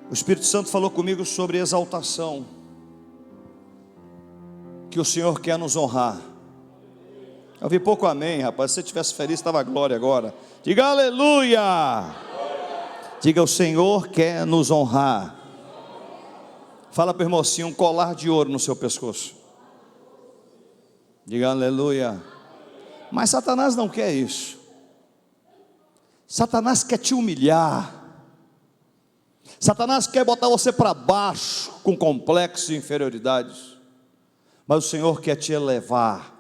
O Espírito Santo falou comigo sobre exaltação, que o Senhor quer nos honrar. Eu vi pouco amém, rapaz. Se você estivesse feliz, estava glória agora. Diga aleluia. Diga, o Senhor quer nos honrar. Fala para o irmão assim, um colar de ouro no seu pescoço. Diga aleluia. Mas Satanás não quer isso. Satanás quer te humilhar. Satanás quer botar você para baixo com complexos e inferioridades. Mas o Senhor quer te elevar,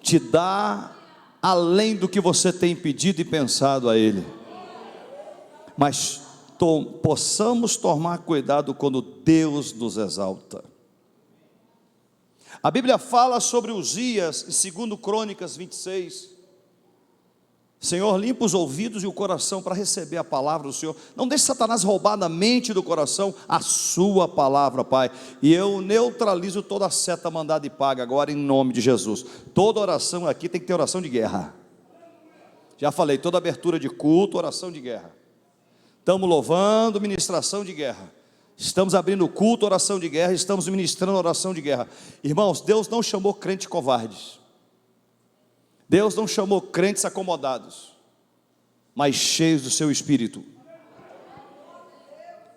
te dar além do que você tem pedido e pensado a Ele. Mas possamos tomar cuidado quando Deus nos exalta. A Bíblia fala sobre Uzias em 2 Crônicas 26. Senhor, limpa os ouvidos e o coração para receber a palavra do Senhor. Não deixe Satanás roubar da mente e do coração a sua palavra, Pai. E eu neutralizo toda a seta mandada e paga agora em nome de Jesus. Toda oração aqui tem que ter oração de guerra. Já falei, toda abertura de culto, oração de guerra. Estamos louvando, ministração de guerra. Estamos abrindo culto, oração de guerra. Estamos ministrando oração de guerra. Irmãos, Deus não chamou crentes covardes. Deus não chamou crentes acomodados, mas cheios do seu Espírito.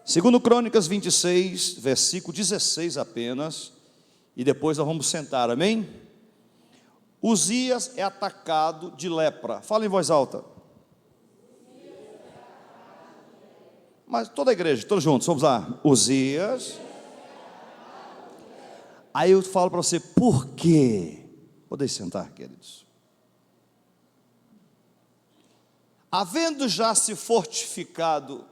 2 Crônicas 26, versículo 16 apenas, e depois nós vamos sentar, amém? Uzias é atacado de lepra. Fala em voz alta. Mas toda a igreja, todos juntos, vamos lá. Uzias. Aí eu falo para você, por quê? Podem sentar, queridos. Havendo já se fortificado,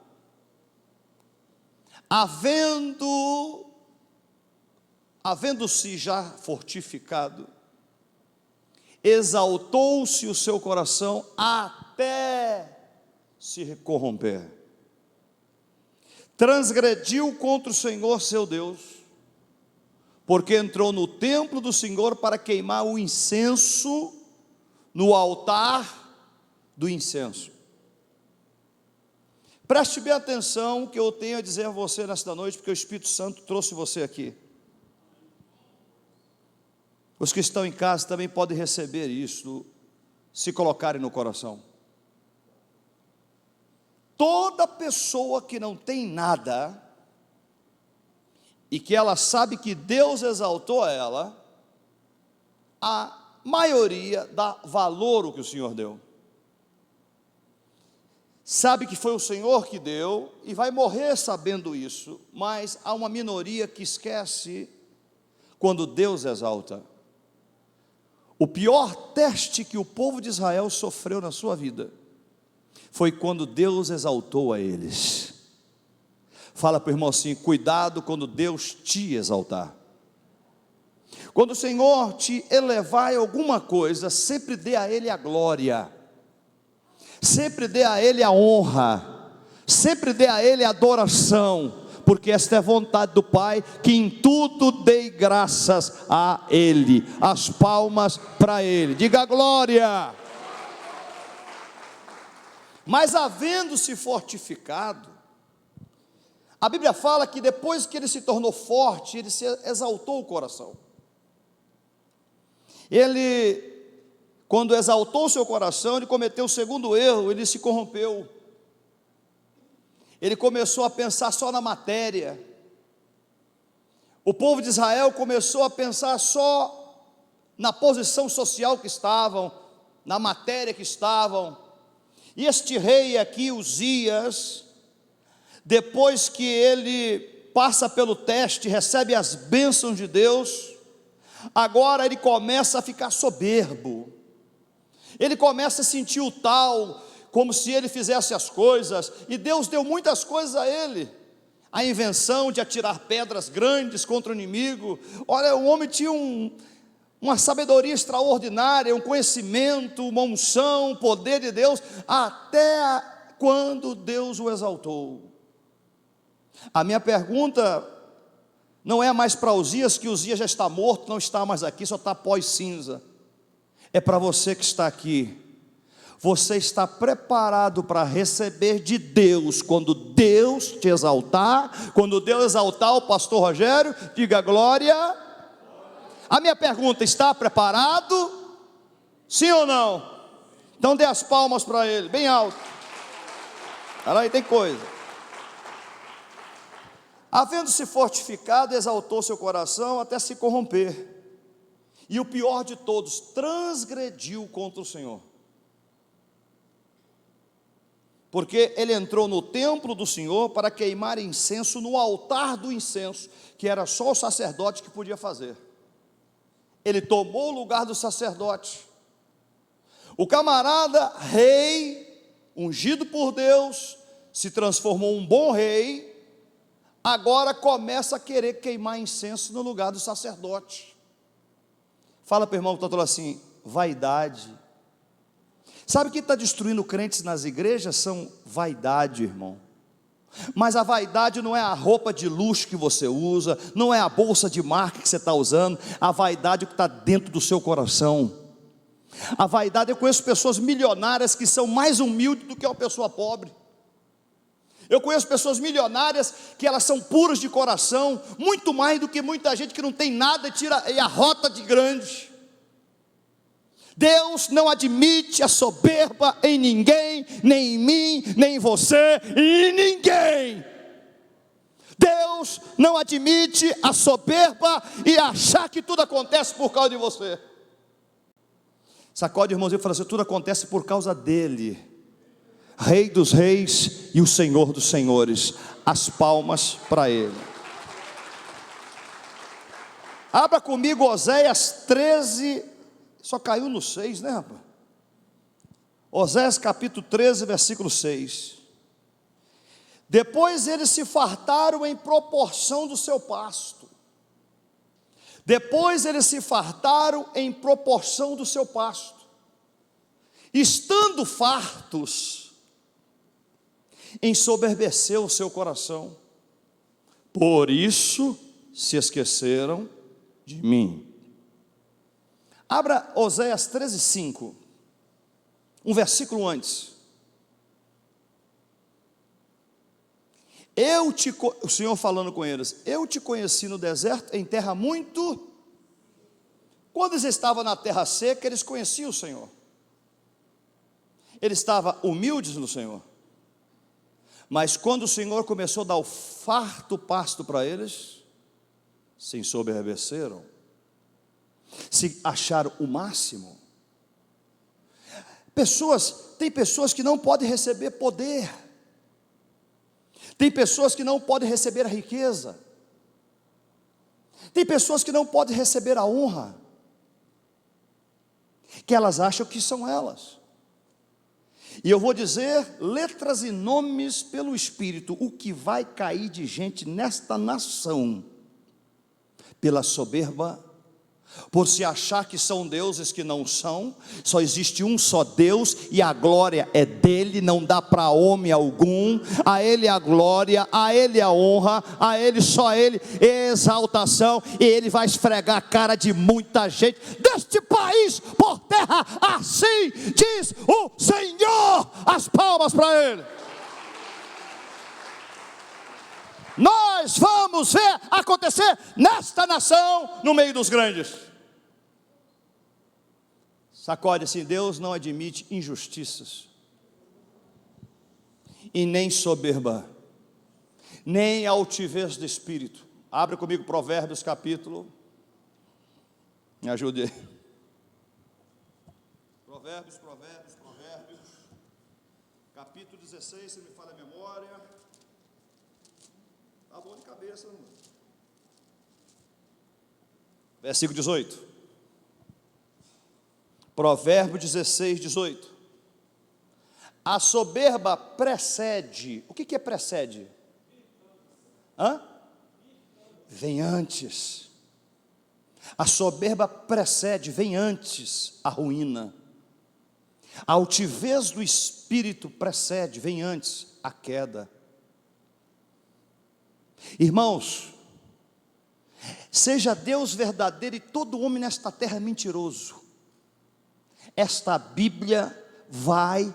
havendo-se já fortificado, exaltou-se o seu coração até se corromper, transgrediu contra o Senhor seu Deus, porque entrou no templo do Senhor para queimar o incenso no altar do incenso. Preste bem atenção que eu tenho a dizer a você nesta noite, porque o Espírito Santo trouxe você aqui. Os que estão em casa também podem receber isso, se colocarem no coração. Toda pessoa que não tem nada, e que ela sabe que Deus exaltou ela, a maioria dá valor ao que o Senhor deu. Sabe que foi o Senhor que deu e vai morrer sabendo isso, mas há uma minoria que esquece quando Deus exalta. O pior teste que o povo de Israel sofreu na sua vida foi quando Deus exaltou a eles. Fala para o irmão assim, cuidado quando Deus te exaltar. Quando o Senhor te elevar em alguma coisa, sempre dê a Ele a glória. Sempre dê a Ele a honra, sempre dê a Ele a adoração, porque esta é a vontade do Pai, que em tudo dê graças a Ele, as palmas para Ele, diga glória. Mas havendo-se fortificado, a Bíblia fala que depois que ele se tornou forte, ele se exaltou o coração. Quando exaltou o seu coração, ele cometeu o segundo erro, ele se corrompeu. Ele começou a pensar só na matéria. O povo de Israel começou a pensar só na posição social que estavam, na matéria que estavam. E este rei aqui, Uzias, depois que ele passa pelo teste, recebe as bênçãos de Deus, agora ele começa a ficar soberbo. Ele começa a sentir o tal, como se ele fizesse as coisas, e Deus deu muitas coisas a ele, a invenção de atirar pedras grandes contra o inimigo. Olha, o homem tinha uma sabedoria extraordinária, um conhecimento, uma unção, um poder de Deus, até quando Deus o exaltou. A minha pergunta não é mais para Uzias, que Uzias já está morto, não está mais aqui, só está pós-cinza. É para você que está aqui. Você está preparado para receber de Deus, quando Deus te exaltar, quando Deus exaltar o pastor Rogério, diga glória. A minha pergunta, está preparado? Sim ou não? Então dê as palmas para ele, bem alto. Olha aí, tem coisa. Havendo-se fortificado, exaltou seu coração até se corromper. E o pior de todos, transgrediu contra o Senhor. Porque ele entrou no templo do Senhor para queimar incenso no altar do incenso, que era só o sacerdote que podia fazer. Ele tomou o lugar do sacerdote. O camarada, rei, ungido por Deus, se transformou um bom rei, agora começa a querer queimar incenso no lugar do sacerdote. Fala para o irmão que está falando assim, vaidade. Sabe o que está destruindo crentes nas igrejas? São vaidade, irmão. Mas a vaidade não é a roupa de luxo que você usa, não é a bolsa de marca que você está usando, a vaidade é o que está dentro do seu coração. A vaidade, eu conheço pessoas milionárias que são mais humildes do que uma pessoa pobre. Eu conheço pessoas milionárias que elas são puras de coração, muito mais do que muita gente que não tem nada e a rota de grande. Deus não admite a soberba em ninguém, nem em mim, nem em você, e em ninguém. Deus não admite a soberba e achar que tudo acontece por causa de você. Sacode o irmãozinho e fala assim, tudo acontece por causa dele, Rei dos reis e o Senhor dos senhores. As palmas para ele. Abra comigo Oséias 13, só caiu no 6, né, rapaz? Oséias capítulo 13, versículo 6. Depois eles se fartaram em proporção do seu pasto. Depois eles se fartaram em proporção do seu pasto. Estando fartos, ensoberbeceu o seu coração. Por isso se esqueceram de mim. Abra Oséias 13, 5. Um versículo antes. O Senhor falando com eles, eu te conheci no deserto, em terra muito. Quando eles estavam na terra seca, eles conheciam o Senhor. Eles estavam humildes no Senhor. Mas quando o Senhor começou a dar o farto pasto para eles, se ensoberbeceram, se acharam o máximo. Tem pessoas que não podem receber poder. Tem pessoas que não podem receber a riqueza. Tem pessoas que não podem receber a honra, que elas acham que são elas. E eu vou dizer, letras e nomes pelo Espírito, o que vai cair de gente nesta nação, pela soberba, por se achar que são deuses que não são. Só existe um só Deus, e a glória é dele, não dá para homem algum. A ele a glória, a ele a honra, a ele, só ele, exaltação. E ele vai esfregar a cara de muita gente deste país por terra, assim diz o Senhor. As palmas para ele. Nós vamos ver acontecer nesta nação, no meio dos grandes. Sacode assim, Deus não admite injustiças, e nem soberba, nem altivez de espírito. Abre comigo Provérbios capítulo, me ajude aí. Provérbios, capítulo 16, se me falha a memória. Está bom de cabeça, irmão. Versículo 18. Provérbio 16, 18. A soberba precede. O que é precede? Vem antes. A soberba precede, vem antes a ruína. A altivez do espírito precede, vem antes a queda. Irmãos, seja Deus verdadeiro e todo homem nesta terra mentiroso. Esta Bíblia vai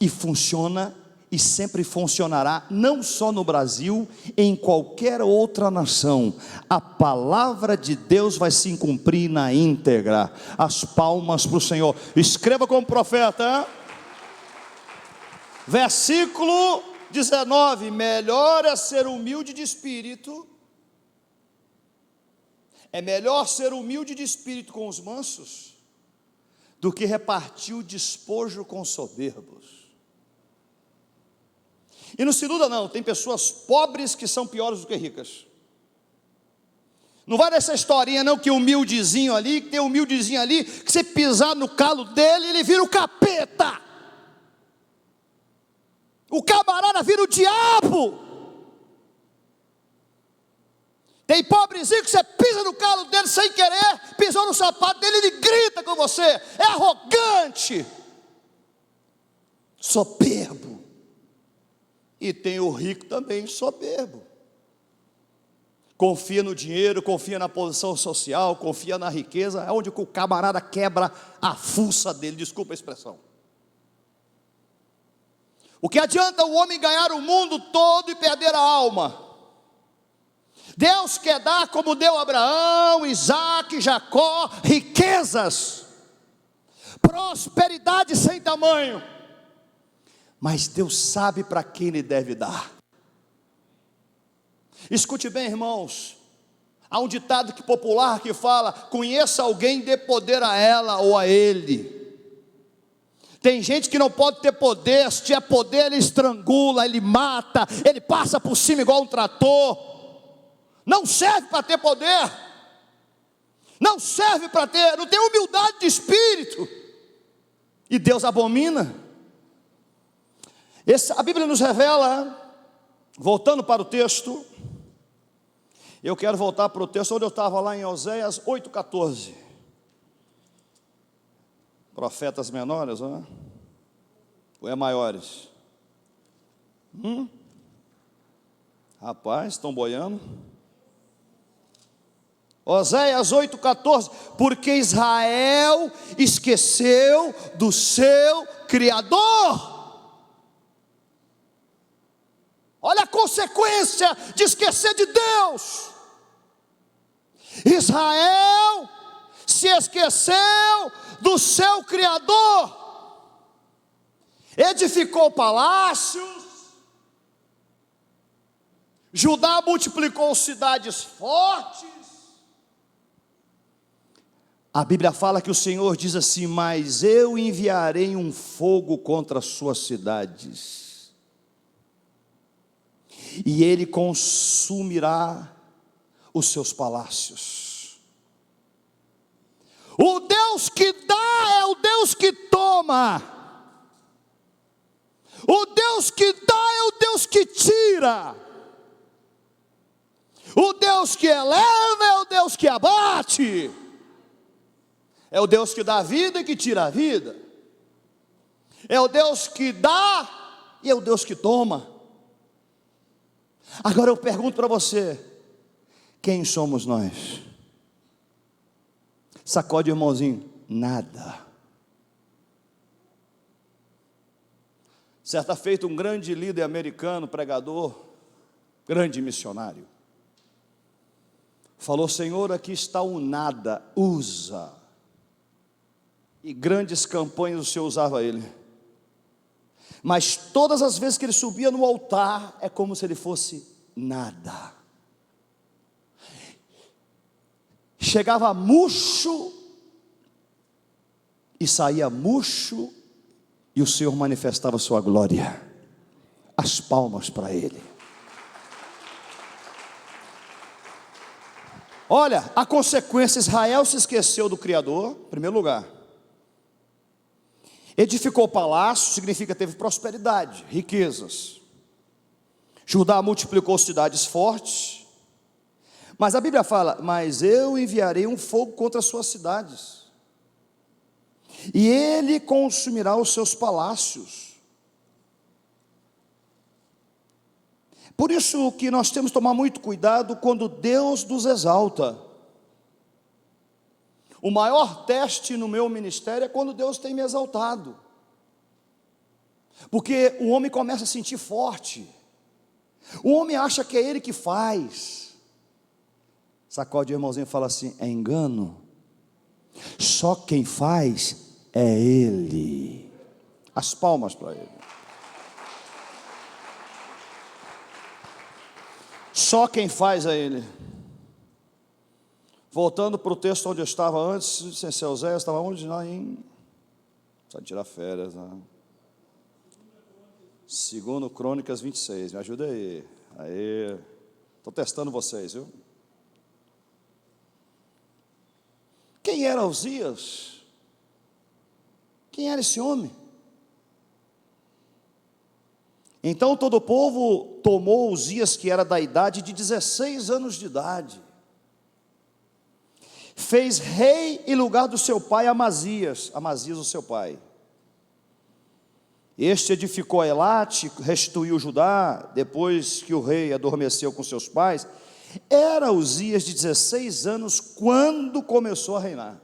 e funciona e sempre funcionará, não só no Brasil, em qualquer outra nação. A palavra de Deus vai se cumprir na íntegra. As palmas para o Senhor. Escreva como profeta. Versículo 19: melhor é ser humilde de espírito. É melhor ser humilde de espírito com os mansos do que repartir o despojo com os soberbos. E não se iluda não, tem pessoas pobres que são piores do que ricas. Não vai nessa historinha não, que humildezinho ali, que tem humildezinho ali, que você pisar no calo dele, ele vira o capeta. O camarada vira o diabo. Tem pobrezinho que você pisa no calo dele sem querer, pisou no sapato dele, ele grita com você, é arrogante, soberbo. E tem o rico também, soberbo. Confia no dinheiro, confia na posição social, confia na riqueza, é onde o camarada quebra a fuça dele, desculpa a expressão. O que adianta o homem ganhar o mundo todo e perder a alma? Deus quer dar, como deu a Abraão, Isaac, Jacó, riquezas, prosperidade sem tamanho. Mas Deus sabe para quem Ele deve dar. Escute bem, irmãos, há um ditado popular que fala: conheça alguém, dê poder a ela ou a ele. Tem gente que não pode ter poder, se tiver poder ele estrangula, ele mata, ele passa por cima igual um trator. Não serve para ter poder, não serve para ter, não tem humildade de espírito, e Deus abomina. A Bíblia nos revela, voltando para o texto, eu quero voltar para o texto onde eu estava lá em Oséias 8,14. Profetas menores, né? Ou é maiores? Rapaz, estão boiando. Oséias 8,14. Porque Israel esqueceu do seu Criador. Olha a consequência de esquecer de Deus. Israel se esqueceu do seu Criador, edificou palácios, Judá multiplicou cidades fortes. A Bíblia fala que o Senhor diz assim: mas eu enviarei um fogo contra as suas cidades, e ele consumirá os seus palácios. O Deus que dá é o Deus que toma. O Deus que dá é o Deus que tira. O Deus que eleva é o Deus que abate. É o Deus que dá a vida e que tira a vida. É o Deus que dá e é o Deus que toma. Agora eu pergunto para você: quem somos nós? Sacode o irmãozinho: nada. Certa feita, um grande líder americano, pregador, grande missionário, falou: Senhor, aqui está o nada, usa. E grandes campanhas o Senhor usava ele. Mas todas as vezes que ele subia no altar, é como se ele fosse nada. Chegava murcho e saía murcho, e o Senhor manifestava sua glória. As palmas para ele. Olha, a consequência: Israel se esqueceu do Criador, em primeiro lugar. Edificou palácio, significa teve prosperidade, riquezas. Judá multiplicou cidades fortes. Mas a Bíblia fala: mas eu enviarei um fogo contra as suas cidades, e ele consumirá os seus palácios. Por isso que nós temos que tomar muito cuidado quando Deus nos exalta. O maior teste no meu ministério é quando Deus tem me exaltado. Porque o homem começa a sentir forte, o homem acha que é ele que faz. Sacode o irmãozinho e fala assim: é engano, só quem faz é ele. As palmas para ele. Só quem faz é ele. Voltando para o texto onde eu estava antes, sem ser Oséias, estava onde? Lá em... Só tirar férias, né? 2 Crônicas 26, me ajuda aí. Aí, estou testando vocês, viu? Quem era Uzias? Quem era esse homem? Então todo o povo tomou Uzias, que era da idade de 16 anos de idade, fez rei em lugar do seu pai Amazias, o seu pai. Este edificou Elate, restituiu Judá, depois que o rei adormeceu com seus pais. Era Uzias de 16 anos quando começou a reinar.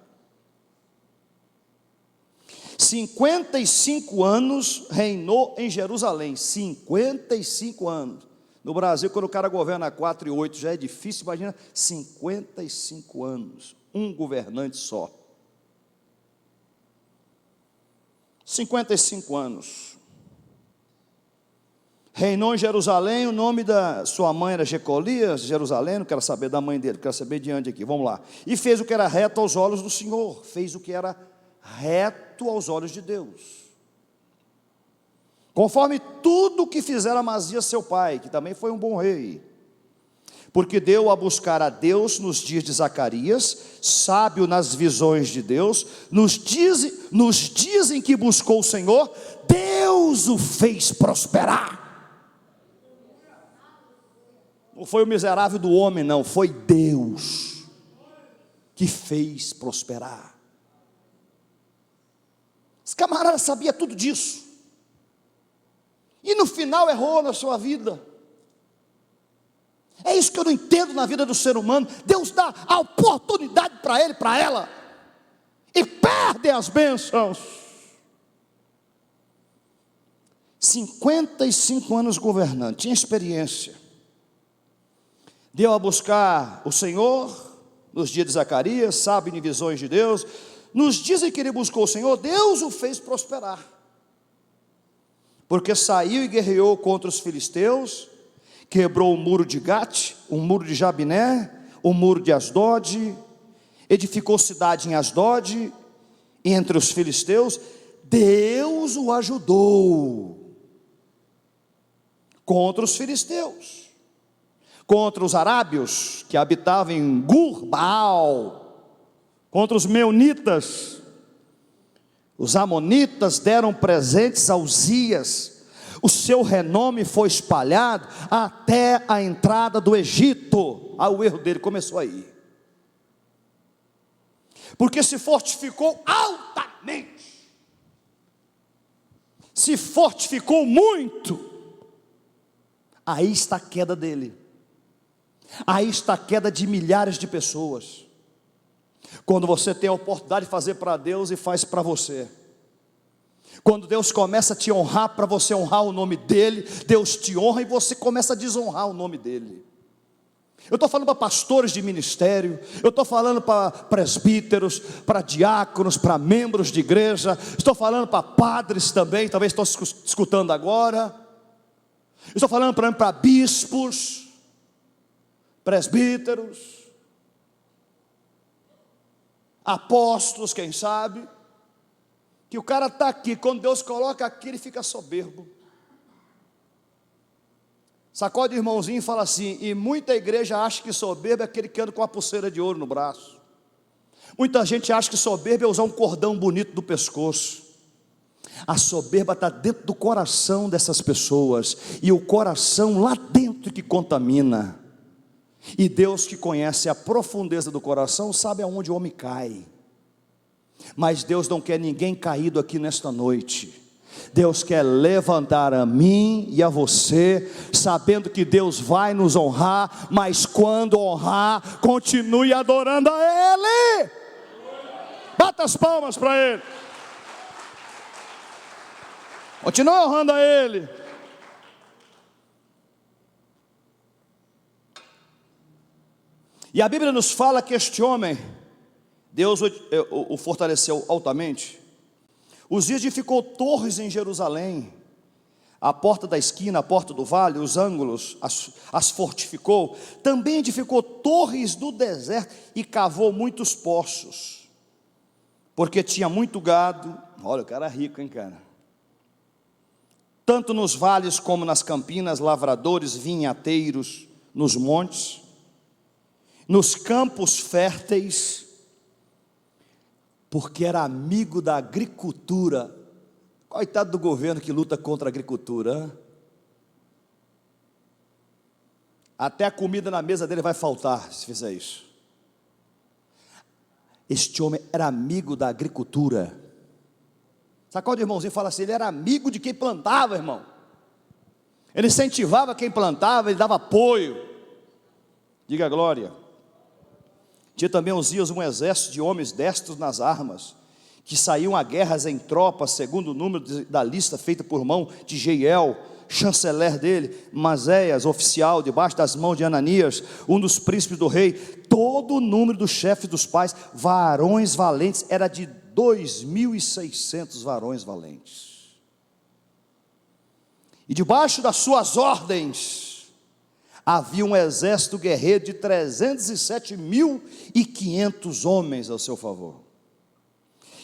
55 anos reinou em Jerusalém. 55 anos. No Brasil, quando o cara governa 4 e 8, já é difícil. Imagina 55 anos, um governante só. 55 anos. Reinou em Jerusalém. O nome da sua mãe era Jecolias, Jerusalém. Não quero saber da mãe dele, quero saber de onde aqui. Vamos lá. E fez o que era reto aos olhos do Senhor. Fez o que era reto aos olhos de Deus, conforme tudo que fizera Amazias seu pai, que também foi um bom rei, porque deu a buscar a Deus nos dias de Zacarias, sábio nas visões de Deus. Nos dizem que buscou o Senhor, Deus o fez prosperar. Não foi o miserável do homem, não, foi Deus que fez prosperar. Esse camarada sabia tudo disso, e no final errou na sua vida. É isso que eu não entendo na vida do ser humano. Deus dá a oportunidade para ele, para ela, e perde as bênçãos. 55 anos governando, tinha experiência. Deu a buscar o Senhor nos dias de Zacarias, sabe em visões de Deus. Nos dizem que ele buscou o Senhor, Deus o fez prosperar, porque saiu e guerreou contra os filisteus, quebrou o muro de Gate, o muro de Jabiné, o muro de Asdod, edificou cidade em Asdod, entre os filisteus. Deus o ajudou contra os filisteus, contra os arábios que habitavam em Gur-Baal, contra os meunitas. Os amonitas deram presentes a Uzias. O seu renome foi espalhado até a entrada do Egito. O erro dele começou aí, porque se fortificou altamente, se fortificou muito. Aí está a queda dele, aí está a queda de milhares de pessoas. Quando você tem a oportunidade de fazer para Deus e faz para você, quando Deus começa a te honrar para você honrar o nome dEle, Deus te honra e você começa a desonrar o nome dEle. Eu estou falando para pastores de ministério, eu estou falando para presbíteros, para diáconos, para membros de igreja, estou falando para padres também, talvez estão escutando agora. Estou falando para bispos, presbíteros, apóstolos, quem sabe, que o cara está aqui, quando Deus coloca aqui, ele fica soberbo. Sacode o irmãozinho e fala assim: e muita igreja acha que soberbo é aquele que anda com a pulseira de ouro no braço. Muita gente acha que soberbo é usar um cordão bonito do pescoço. A soberba está dentro do coração dessas pessoas, e o coração lá dentro que contamina. E Deus, que conhece a profundeza do coração, sabe aonde o homem cai. Mas Deus não quer ninguém caído aqui nesta noite. Deus quer levantar a mim e a você, sabendo que Deus vai nos honrar, mas quando honrar, continue adorando a Ele. Bata as palmas para Ele. Continue honrando a Ele. E a Bíblia nos fala que este homem, Deus o fortaleceu altamente. Uzias edificou torres em Jerusalém, a porta da esquina, a porta do vale, os ângulos, as fortificou. Também edificou torres do deserto e cavou muitos poços, porque tinha muito gado. Olha, o cara é rico, hein, cara? Tanto nos vales como nas campinas, lavradores, vinhateiros, nos montes, nos campos férteis, porque era amigo da agricultura. Coitado do governo que luta contra a agricultura, hein? Até a comida na mesa dele vai faltar se fizer isso. Este homem era amigo da agricultura. Sacode o irmãozinho e fala assim: ele era amigo de quem plantava, irmão. Ele incentivava quem plantava, ele dava apoio. Diga glória. Tinha também Uzias um exército de homens destros nas armas, que saíam a guerras em tropas, segundo o número da lista feita por mão de Jeiel, chanceler dele, Maséias, oficial, debaixo das mãos de Ananias, um dos príncipes do rei. Todo o número dos chefes dos pais, varões valentes, era de 2.600 varões valentes. E debaixo das suas ordens havia um exército guerreiro de 307.500 homens ao seu favor,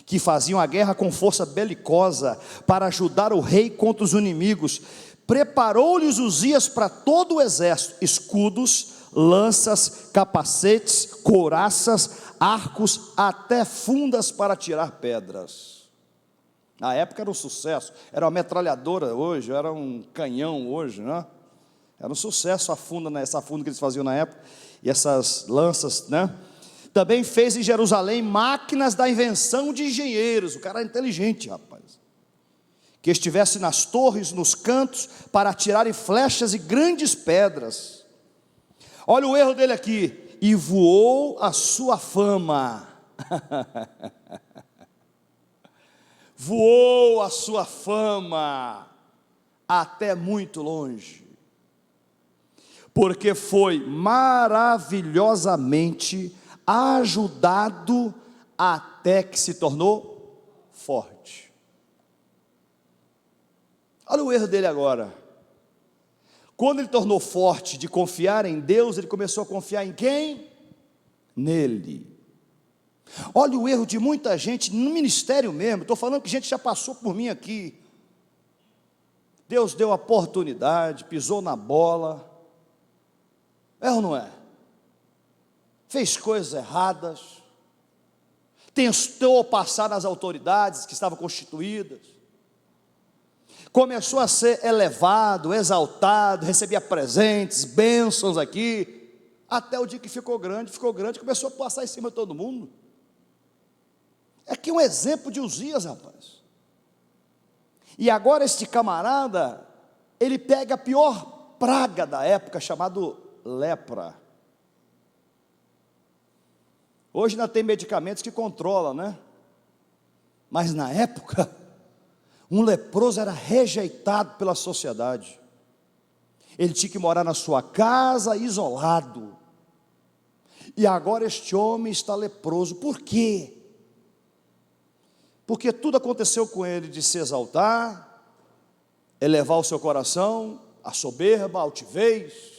que faziam a guerra com força belicosa para ajudar o rei contra os inimigos. Preparou-lhes Uzias para todo o exército escudos, lanças, capacetes, couraças, arcos, até fundas para tirar pedras. Na época era um sucesso, era uma metralhadora hoje, era um canhão hoje, né? Era um sucesso a funda, né? Essa funda que eles faziam na época, e essas lanças, né? Também fez em Jerusalém máquinas da invenção de engenheiros. O cara era inteligente, rapaz. Que estivesse nas torres, nos cantos, para atirarem flechas e grandes pedras. Olha o erro dele aqui: e voou a sua fama. Voou a sua fama até muito longe, porque foi maravilhosamente ajudado até que se tornou forte. Olha o erro dele agora. Quando ele tornou forte de confiar em Deus, ele começou a confiar em quem? Nele. Olha o erro de muita gente no ministério mesmo. Estou falando que gente já passou por mim aqui. Deus deu a oportunidade, pisou na bola. É ou não é? Fez coisas erradas, tentou passar nas autoridades que estavam constituídas, começou a ser elevado, exaltado, recebia presentes, bênçãos aqui, até o dia que ficou grande, começou a passar em cima de todo mundo. É aqui um exemplo de Uzias, rapaz. E agora este camarada, ele pega a pior praga da época, chamado lepra. Hoje ainda tem medicamentos que controlam, né? Mas na época, um leproso era rejeitado pela sociedade. Ele tinha que morar na sua casa, isolado. E agora este homem está leproso. Por quê? Porque tudo aconteceu com ele de se exaltar, elevar o seu coração, a soberba, a altivez.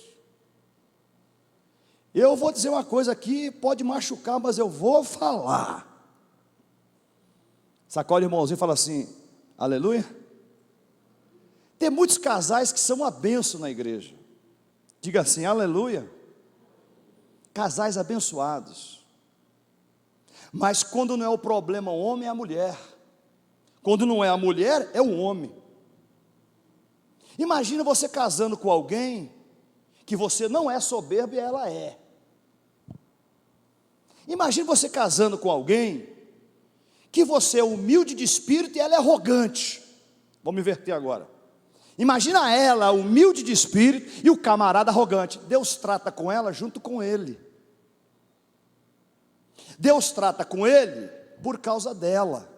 Eu vou dizer uma coisa aqui, pode machucar, mas eu vou falar. Sacode o irmãozinho e fala assim: aleluia. Tem muitos casais que são uma bênção na igreja. Diga assim: aleluia. Casais abençoados. Mas quando não é o problema o homem, é a mulher. Quando não é a mulher, é o homem. Imagina você casando com alguém que você não é soberbo e ela é. Imagina você casando com alguém que você é humilde de espírito e ela é arrogante. Vamos inverter agora. Imagina ela humilde de espírito e o camarada arrogante. Deus trata com ela junto com ele. Deus trata com ele por causa dela.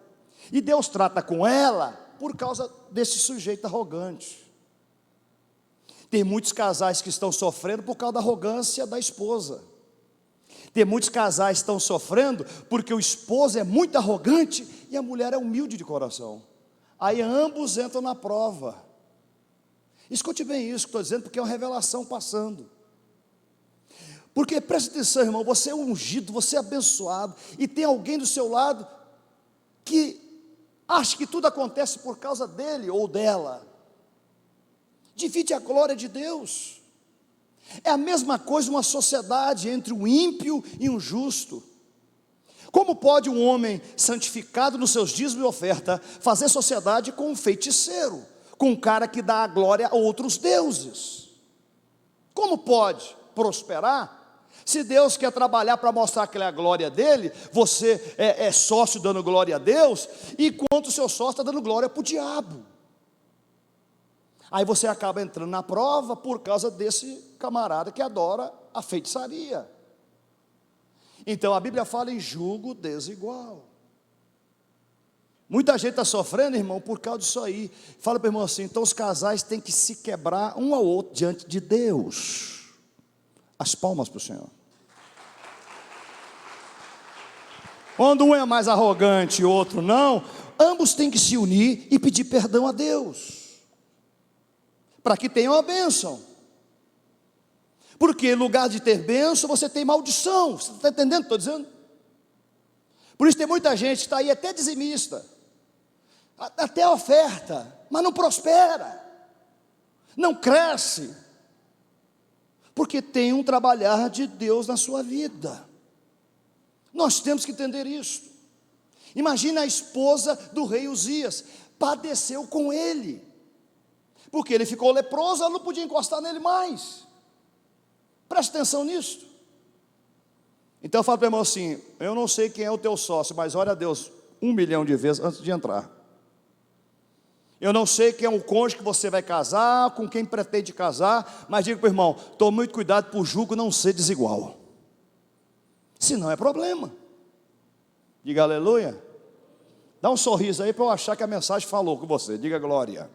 E Deus trata com ela por causa desse sujeito arrogante. Tem muitos casais que estão sofrendo por causa da arrogância da esposa. Tem muitos casais que estão sofrendo porque o esposo é muito arrogante e a mulher é humilde de coração. Aí ambos entram na prova. Escute bem isso que estou dizendo, porque é uma revelação passando. Porque preste atenção, irmão, você é ungido, você é abençoado, e tem alguém do seu lado que acha que tudo acontece por causa dele ou dela. Divide a glória de Deus. É a mesma coisa uma sociedade entre um ímpio e um justo. Como pode um homem santificado nos seus dízimos e oferta fazer sociedade com um feiticeiro, com um cara que dá a glória a outros deuses? Como pode prosperar se Deus quer trabalhar para mostrar que é a glória dele? Você é sócio dando glória a Deus, enquanto o seu sócio está dando glória para o diabo. Aí você acaba entrando na prova por causa desse camarada que adora a feitiçaria. Então a Bíblia fala em julgo desigual. Muita gente está sofrendo, irmão, por causa disso aí. Fala para o irmão assim: então os casais têm que se quebrar um ao outro diante de Deus. As palmas para o Senhor. Quando um é mais arrogante e o outro não, ambos têm que se unir e pedir perdão a Deus, para que tenham a bênção. Porque em lugar de ter bênção, você tem maldição. Você está entendendo o que estou dizendo? Por isso tem muita gente que está aí até dizimista, até oferta, mas não prospera, não cresce, porque tem um trabalhar de Deus na sua vida. Nós temos que entender isso. Imagina a esposa do rei Uzias, padeceu com ele, porque ele ficou leproso, ela não podia encostar nele mais. Preste atenção nisso. Então eu falo para o irmão assim: eu não sei quem é o teu sócio, mas ore a Deus 1 milhão de vezes antes de entrar. Eu não sei quem é o cônjuge que você vai casar, com quem pretende casar, mas diga para o irmão: tome muito cuidado para o jugo não ser desigual, senão é problema. Diga aleluia. Dá um sorriso aí para eu achar que a mensagem falou com você. Diga glória.